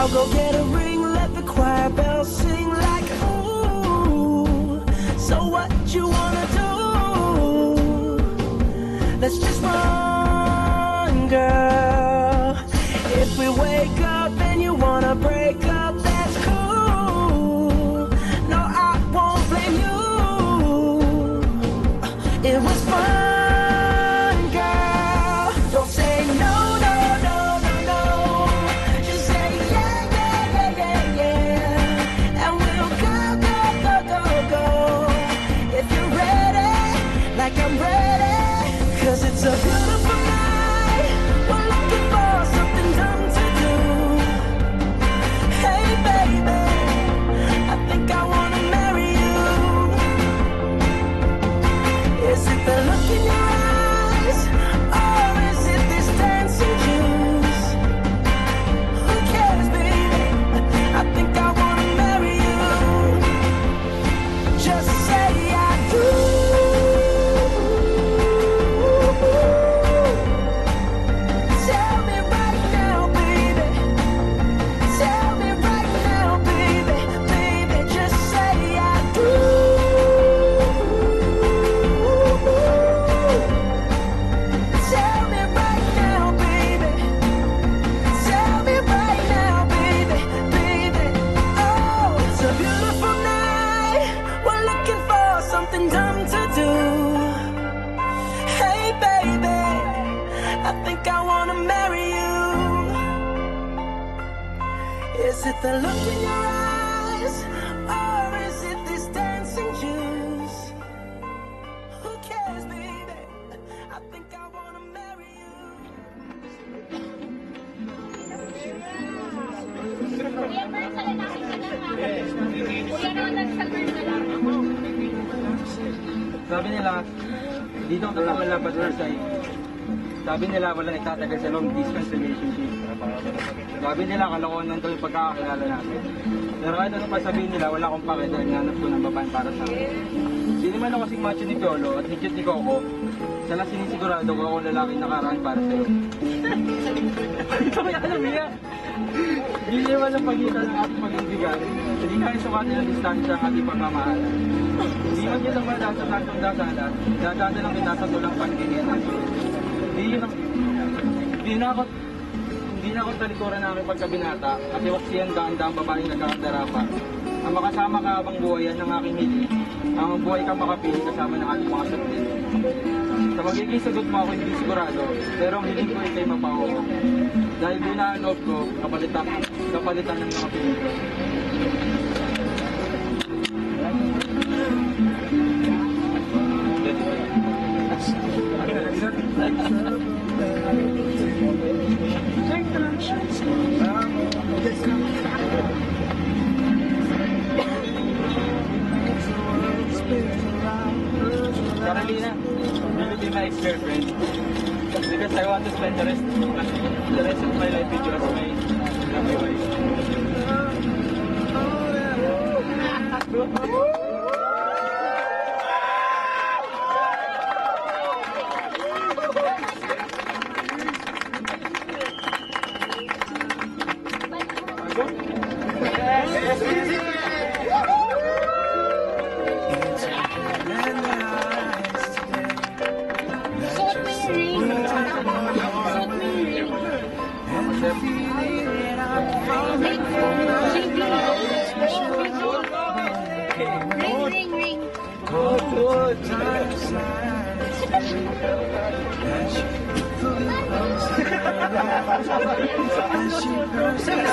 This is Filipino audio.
I'll go get a ring, let the choir bells sing like ooh. So what you wanna do? Let's just run, girl. If we wake up and you wanna break up, that's cool. No, I won't blame you. It was fun, girl. Don't say no, no, no, no, no. Just say yeah, yeah, yeah, yeah, yeah. And we'll go, go, go, go, go. If you're ready, like I'm ready. 'Cause it's a beautiful night. We're looking for something dumb to do. Hey baby, I think I wanna marry you. Is it the look in your eyes, or is it this dancing juice? Who cares, baby? I think I wanna marry you. Just say I do. Tell me right now, baby. Tell me right now, baby. Baby, just say I do. Tell me right now, baby. Tell me right now, baby. Baby, oh, it's a beautiful night. We're looking for something dumb to do. Hey baby, I think I wanna marry you. Is it the look in your eyes, or is it this dancing juice? Who cares, baby? I think I wanna marry you. Kuya Bert, salitakin ka lang ha. Kuya Ronald, sa Bert na lang. Sabi nila, dito ang tatawag lang Versailles. Sabi nila wala nagtatagal sa long distance relationship. Sabi nila kalokohan lang daw yung pagkakakilala natin. Pero kahit ano pa sabihin nila, wala akong pake dahil nanap ko ng babaeng para sa akin. Hindi naman ako kasing macho ni Piolo at higit ni Coco. Isa lang sinisigurado ko ako lalaki nakaraan para sa'yo. Ito kaya alam niya. Hindi naman ang pagitan ng ating pag-ibigan. Hindi kaya sukatin ang distansya ng ating pagmamahalan. Hindi man kita ba sa santong dasalan, dadada lang kita sa tulang paningin. Hindi na ako talikuran ng aming pagkabinata at iwaksiyan daan-daang babaeng nagkakadarapa. Ang makasama ka habang buhayan ng aking hiling, ang buhay kang makapili kasama ng ating mga sundin. Sa magiging sagot mo ako hindi sigurado, pero ang hiling ko ay kay mapawa. Dahil binanoob ko, kapalitan ng mga piling ko. Carolina, will you be my ex-girlfriend? Because I want to spend the rest of my life with you as my lovely wife. Suot mo yung ring. Suot mo yung ring. Ring, ring, ring.